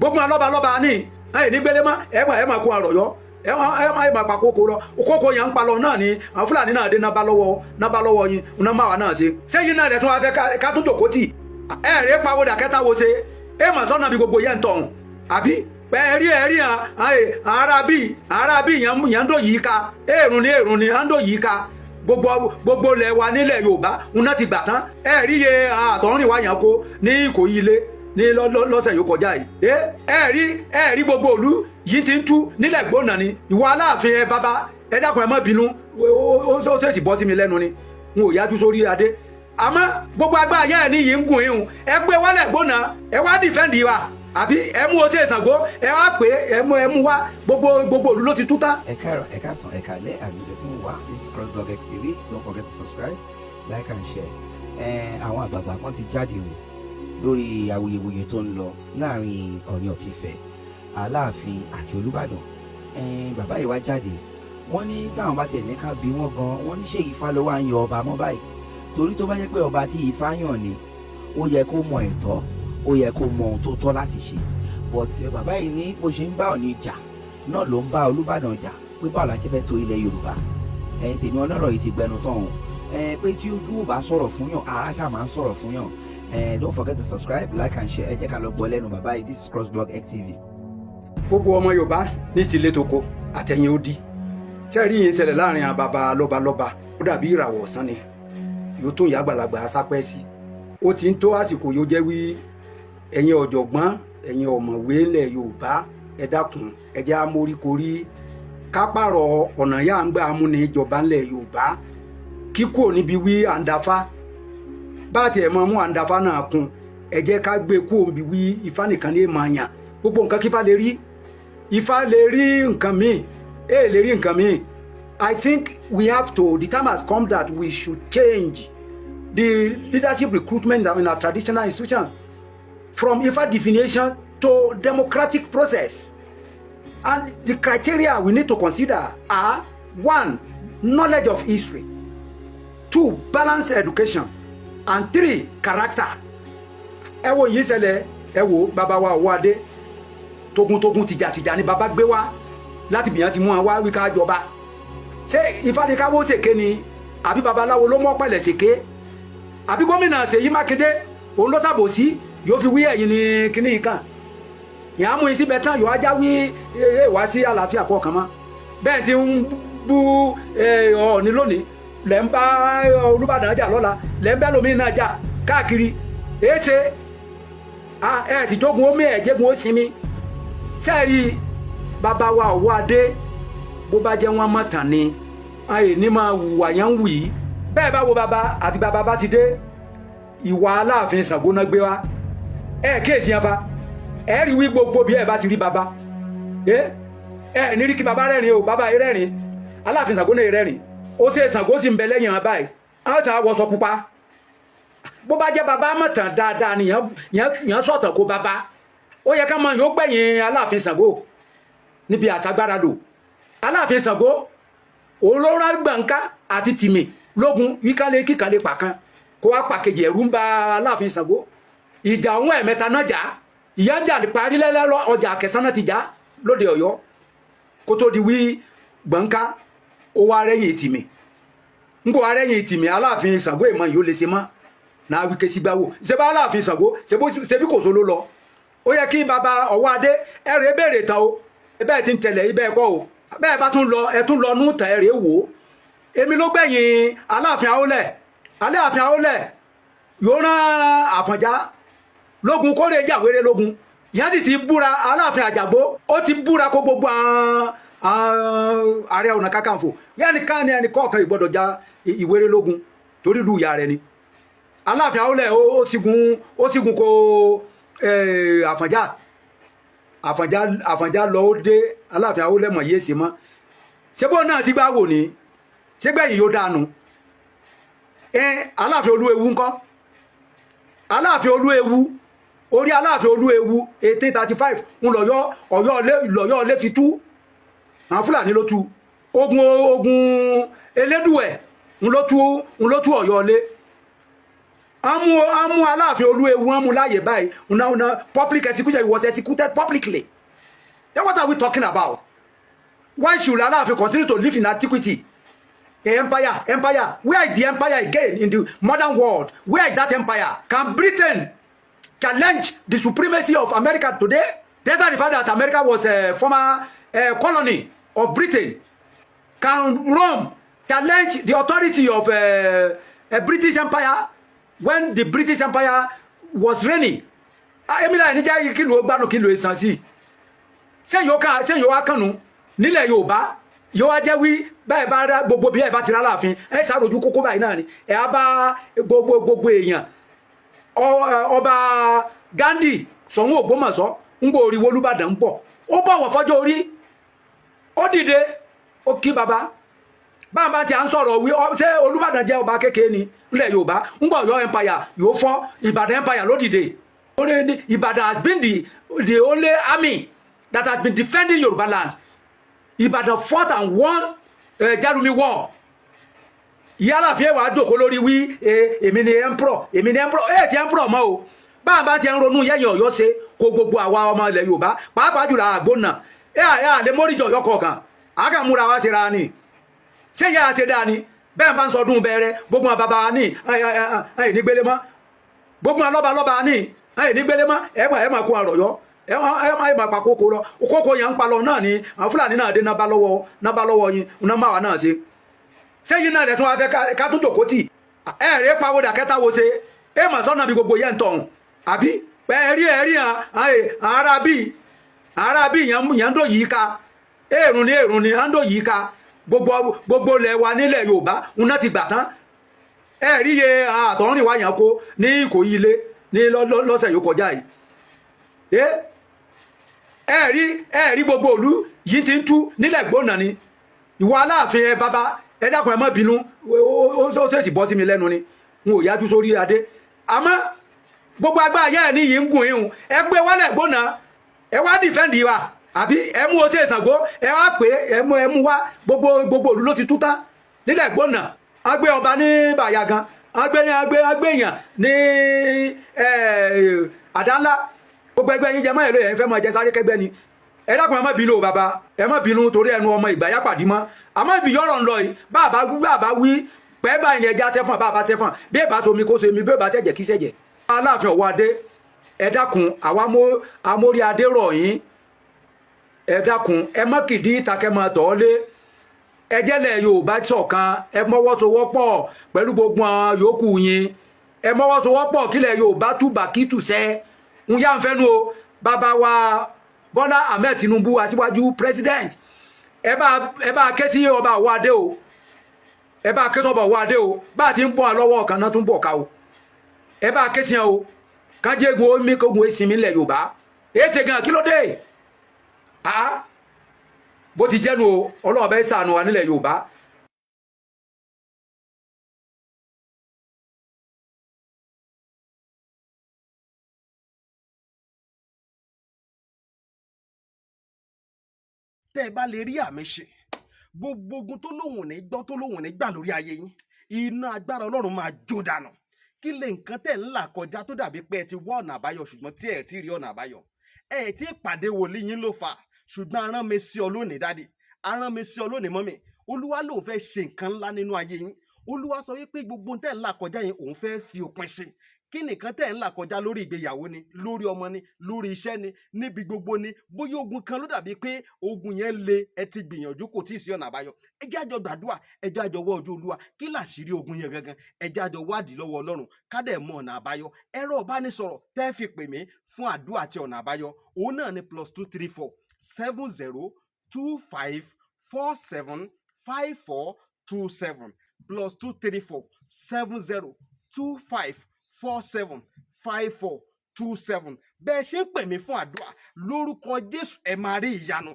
gbogbo alọ́ba ní ní gbélé mọ́ ẹ máa kó àrọ̀yọ́ ẹ máa pa kókó lọ kókó yẹn ń pa lọ náà ni àwọn Fúlàní náà dé náà bá lọ́wọ́ yín náà máa wà náà ṣe sẹ́yìn náà lẹ́tún wá fẹ́ ká tún jòkó tì rí pawódà kẹta wo ṣe mà sọ́nà bí gbogbo yẹn ń tọ̀hún àbí ẹ̀rí arábí yẹn ń dò yìí ká èrùn ni ń dò yìí ká gbogbo lẹ̀ wa nílẹ̀ Yorùbá ń náà ti gbà tán rí iye àtọ̀rìn wa yẹn kó ní Ìkòyí ilé ní lọ́sẹ̀ yóò kọjá yìí rí gbogbo òlu yìí ti ń tú nílẹ̀ gbóná ni ìwọ Aláàfin ẹ bàbá ẹ dákun ẹ má bínú ó ṣèṣì bọ́ sí mi lẹ́nu ni n ò yájú sórí adé àmọ́ gbogbo agbára yẹn ní yìí ń gùn ihun ẹ gbé wálẹ̀ gbóná ẹ wá dìfẹ́ǹdì wa àbí ẹ mú Ose Ṣàngó ẹ wá pé ẹ mú wá gbogbo òlu ló ti tú tán. ẹ káàárọ̀ ẹ káàsán ẹ káalẹ́ àgbègbè tí mo wà. This is CrossBlogX TV. Don't forget to subscribe, like and share. Àwọn àgbààgbà kan ti jáde o lórí awuyewuye tó ń lọ láàrin Ọọ̀ni of Ifẹ̀, Aláàfin àti Olúbàdàn. Bàbá yìí wá jáde wọ́n ní táwọn bá tiẹ̀ ní ká bí wọ́n gan wọ́n ní ṣé Ifá ló wá ń yọ ọba mọ́ báyìí, torí tó bá jẹ́ pé ọba tí Ifá yàn ni ó yẹ kó mọ ẹ̀tọ́, ó yẹ kó mọ ohun tó tọ́ láti ṣe. but bàbá yìí ní bó ṣe ń bá Ọọ̀ni jà náà ló ń bá Olúbàdàn jà pé báwo la ṣe fẹ́ tó ilẹ̀ Yorùbá. Tèmi ọlọ́rọ̀ yìí ti gbẹnu tán o pé tí ojú ò bá sọ̀rọ̀ fún yàn ara ṣáà máa ń sọ̀rọ̀ fún yàn. Don't forget to subscribe, like and share. Ẹ jẹ́ ká lọ gbọ́ lẹ́nu bàbá yìí. This is CrossBlogX TV. gbogbo ọmọ Yorùbá ní tilé toko àtẹ̀yìn odi sẹ́ẹ̀rí yìí ń ṣẹlẹ̀ láàrin àwọn bàbá lọ́balọ́ba ó dàbí ìràwọ̀ ọ̀sán ni yóò tún ìyá àgbàlagbà sápẹ́ sí ó ti ń tó àsìkò yóò jẹ́ wí ẹ̀yin ọ̀jọ̀gbọ́n ẹ̀yin ọ̀mọ̀wé ilẹ̀ Yorùbá ẹ dákun ẹ jẹ́ amóríkorí ká pààrọ̀ ọ̀nà yá ń gbà múni ìjọba ńlẹ̀ Yorùbá kíkó níbi wí àǹdàfá bá tiẹ̀ mọ́ mú àǹdàfá náà kún ẹ jẹ́ ká gbé kó níbi wí Ifá nìkan ní èèmọ̀ àyàn gbogbo nǹkan kífá lè rí Ifá lè rí nǹkan míì lè rí nǹkan míì. I think we have to, the time has come that we should change the leadership recruitment in our traditional institutions from Ifá divination to democratic process. And the criteria we need to consider are: 1, knowledge of history; 2, balanced education; and 3, character. Ẹ wo yìí ṣẹlẹ̀, ẹ wo bàbá wa Ọwọ́adé togun tìjàtìjà ni bàbá gbé wá láti bìyàn ti mú wọn wá wí ká jọba. Ṣé Ifá ní káwọ́ ṣèké ni àbí babaláwo ló mọ́ pẹ̀lẹ̀ ṣèké àbí gómìnà Ṣèyí Mákindé òun ló ṣàbòsí yóò fi wí ẹ̀yìn ní kíní yìí kàn ìyá mú isí bẹ́ẹ̀ tán yóò ajá wí wá sí àlàáfíà kọ̀ọ̀kan mọ́ bẹ́ẹ̀ ti ń bú Ọọ̀ni lónìí lẹ́ ń bá Olúbàdàn jà lọ́la lẹ́ ń bẹ́ lómi náà jà káàkiri èéṣe ẹ̀ sì jogun omi ẹ̀jẹ̀gun ó sinmi sẹ́ẹ̀rí bàbá wa Ọwọ́adé bó bá jẹ́ wọ́n mọ̀ tán ni ayé ní máa wùwà yẹn ń wù yìí bẹ́ẹ̀ bá wo bàbá àti bàbá bá ti dé ìwà Aláàfin Ṣàngó náà gbé wá kéèsì yẹn fa rí wí gbogbo bí ẹ bá ti rí bàbá ní rí kí bàbá rẹ́rìn o bàbá rẹ́rìn Aláàfin Ṣàngó náà rẹ́rìn Ose Ṣàngó sì ń bẹ lẹ́yìn wọn báyìí àwọn tàn wọṣọ pupa bó bá jẹ́ bàbá mọ̀ tán dáadáa ni yẹn sọ̀tàn kó bàbá ó yẹ ká mọ yóò gbẹ̀yìn Aláàfin Ṣàngó níbi àṣàgbára lò. Aláàfin Ṣàngó olóra gbàǹká àti tìmì lógun wíkálé kíkálé pàkan kó wá pàkejì ẹ̀rú ń ba Aláàfin Ṣàngó ìjà òun ẹ̀mẹ́ta náà jà ìyá jà parí lẹ́lẹ́lọ́ ọjà Akẹ̀sán náà ti jà lóde Ọ̀yọ́ kó tó di wí gbàǹká ó wá rẹ́yìn tìmì ń kó wá rẹ́yìn tìmì Aláàfin Ṣàngó ìmọ̀ yìí ó lè ṣe mọ́ náà wíkẹ́ sí gbáwò ṣe bá Aláàfin Ṣàngó ṣe bí kò so ló lọ ó yẹ kí bàbá Ọwọ́adé ẹ̀rọ ebéèrè tán o ẹbẹ́ ti ń tẹ̀lẹ̀ ibẹ̀ ẹ̀kọ́ o bẹ́ẹ̀ bá tún lọ ẹ tún lọ nú tẹ̀ ẹ̀rẹ́ wò ó èmi ló gbẹ̀yìn Aláàfin Àwólẹ̀ yóò rán Àfọ̀njá lógun kórè jàwéré lógun ìyẹn sì ti búra Aláàfin Àjàgbó ó ti búra kó gbogbo Ààrẹ Ọ̀nà Kakanfò yẹnìkan ni ẹnì kọ̀ọ̀kan ìgbọ́dọ̀ já ìwéré lógun torí ìlú ìyá rẹ ni Aláàfin Àwólẹ̀ ó sígun kó Àfọ̀njá lọ ó dé Aláàfin Àwólẹ̀ mọ̀ yé sí mọ́ ṣébó náà sí gbá wò ní ṣégbẹ̀yìn yóò dànù Aláàfin Olúewu ńkọ́ Aláàfin Olúewu orí Aláàfin Olúewu 1835 ń lọ́yọ́ ilé fi tú àwọn Fúlàní ló tú ogun Elédùwẹ̀ ń ló tú Ọ̀yọ́ ilé Amu Aláàfin Olúewu wọ́n mú láyè báyìí. Una public execution, he was executed publicly. Then what are we talking about? Why should Aláàfin continue to live in antiquity? Empire. Where is the empire again in the modern world? Where is that empire? Can Britain challenge the supremacy of America today? Despite the fact that America was a former colony of Britain. Can Rome challenge the authority of a British Empire when the British Empire was reigning? Emila ni jẹ́ kí ló gbanu kí ló esan sí. Ṣé yo wá kanu nílẹ̀ Yorùbá yo wá jẹ́ wí báyìí bá ra gbogbo bí ẹ bá ti ra láàfin ẹ ṣàrojú kókó báyìí náà ni ẹ á bá gbogbo èèyàn ọba Gandhi Ṣọ̀ún Ògbómọ̀ṣọ́ ń gbọ́ orí Olúbàdàn ń bọ̀ ó bọ̀wọ̀ fọ́jọ́ orí ó dìde ó kí baba bá ti à ń sọ̀rọ̀ wí ṣé Olúbàdàn jẹ́ ọba kékeré ni nílẹ̀ Yorùbá ń gbọ́ Ọ̀yọ́ empire yóò fọ́ Ìbàdàn empire ló dìde Ìbàdàn has been the only army that has been defending Yorùbá land. Ìbàdàn fought and won Jarumi war. Yálà fi wá jókòó lórí wí èmi ni emperor ti emperor mọ́ o bá ti ń ronú yẹ́yìn Ọ̀yọ́ ṣe kó gbogbo àwa ọmọ ilẹ̀ Yorùbá pàápàá jùlọ àgbónà lè móríjọ Ọ̀yọ́ kọ̀ọ̀kan àkàmúra wá ṣe ra ni ṣé yá ṣe dáa ni bẹ́ẹ̀ bá ń sọdún bẹ̀rẹ̀ gbogbo àwọn bàbá ní ẹ̀yìn nígbélé mọ́ gbogbo àwọn lọ́ba ní ẹ̀yìn nígbélé mọ́ ẹ̀ máa kó àrọ̀yọ́ ẹ̀ máa pa kókó lọ kókó yẹn ń pa lọ náà ni àwọn Fúlàní náà dé náà bá lọ́wọ́ yín náà máa wà náà ṣe sẹ́yìn náà lẹ́tún wá fẹ́ ká tún jòkó tì ẹ̀rẹ́ pàwọ́dà kẹta wo ṣe mà sọ́nà bí gbogbo yẹn tọ̀hún àbí ẹ̀rí ara bí yẹn ń dò yìí ká èrùn ni ń dò yìí ká gbogbo lẹ̀ wa nílẹ̀ Yorùbá ń náà ti gbà tán ẹ̀rí yẹ àtọ̀rìn wa yẹn kó ní Ìkòyí ilé ní lọ́sẹ̀ yóò kọjá yìí ẹ̀rí gbogbo òlú yìí ti ń tú nílẹ̀ gbóná ni ìwọ Aláàfin bàbá ẹ dákun ẹ má bínú ó sì bọ́ sí mi lẹ́nu ni n ò yájú sórí adé àmọ́ gbogbo agbá ayé ẹ̀ ní yìí ń gùn ihun ẹ gbé wálẹ̀ gbóná ẹ wá dìfẹ́ǹdì wa àbí ẹ mú Ose Ṣàngó ẹ wá pé ẹ mú wá gbogbo òlú ló ti tú tán nílẹ̀ gbóná agbé ọba ní Bàyàgàn agbéyàn ní Àdánlá gbogbo ẹgbẹ́ yín jẹ mọ́ ẹ̀rọ ẹ̀ ń fẹ́ mọ́ ẹ̀jẹ̀ sáré kẹgbẹ́ ni ẹ dákun ẹ má bínú o bàbá ẹ má bínú torí ẹnu ọmọ ìgbà yápàdé mọ́ àmọ́ ibi yọ̀rọ̀ ń lọ yìí bàbá wí pẹ́ báyìí ni ẹja sẹ́fọ̀n bàbá sẹ́fọ̀n bí ẹ bá somi kó somi bí ẹ bá sẹ̀jẹ̀ kí sẹ̀jẹ̀. Aláàfin Ọ̀wọ́ adé ẹ dákun àwa amórí adé rọ̀ yín ẹ dákun ẹ má kìdí ìtàkẹ́mọ tọ́ lé ẹjẹ́lẹ̀ Yorùbá ṣọ̀kan ẹ mọ́wọ́sowọ́pọ̀ pẹ̀lú gbogbo àwọn yòókù yín ẹ mọ́wọ́sowọ́pọ̀ kílẹ̀ Yorùbá túbà kí tùsẹ́ ń yá ń fẹ́nu o bàbá wa Bọ́lá Ahmed Tinubu aṣíwájú president ẹ bá ké sí ọba Ọ̀wọ́ adé o ẹ bá ké sí ọba Ọ̀wọ́ adé o bá ti ń bọ́ lọ́wọ́ kan náà tún bọ̀ ká o ẹ bá ké sí o kájégun omi kógun ìsinmi ilẹ̀ Yorùbá èsè gan kí ló dé bó ti jẹ́nu o ọlọ́ọ̀bẹ ṣàánú wa nílẹ̀ Yorùbá. tẹ́ ẹ bá lè rí àmì ṣe gbogbo ogun tó lóhùn ní gbọ́ tó lóhùn ní gbà lórí ayé yín iná agbára Ọlọ́run máa jó dànù kí lè nǹkan tẹ́ ń là kọjá tó dàbí pé ẹ ti wá ọ̀nà àbáyọ ṣùgbọ́n tí ẹ ti rí ọ̀nà àbáyọ ẹ ti pàdé wòlíì yín ló fà ṣùgbọ́n arán mi sí ọ lónìí dádì arán mi sí ọ lónìí mọ́mì Olúwa lòun fẹ́ ṣe nǹkan ńlá nínú ayé yín Olúwa sọ wípé gbogbo tẹ́ ń là kọjá yín òun fẹ́ fi òpin sí kí nìkan tẹ́ ń là kọjá lórí ìgbéyàwó ni lórí ọmọ ni lórí iṣẹ́ ni níbi gbogbo ni bóyá ogun kan ló dàbí pé ogun yẹn le ẹ ti gbìyànjú kò tí ì sí ọ̀nà àbáyọ ẹ jẹ́ àjọ gbàdúrà ẹ jẹ́ àjọ wá ojú Olúwa kí làṣírí ogun yẹn gangan ẹ jẹ́ àjọ wádìí lọ́wọ́ Ọlọ́run ká dẹ̀ mọ ọ̀nà àbáyọ ẹ̀rọ ìbánisọ̀rọ̀ tẹ́ fi pè mí fún àdúrà àti ọ̀nà àbáyọ òun náà ni +234 7025 47 5427 +234 7025 47 5427 bẹ́ẹ̀ ṣe ń pè mí fún àdúrà lórúkọ Jésù ẹ máa rí ìyanu.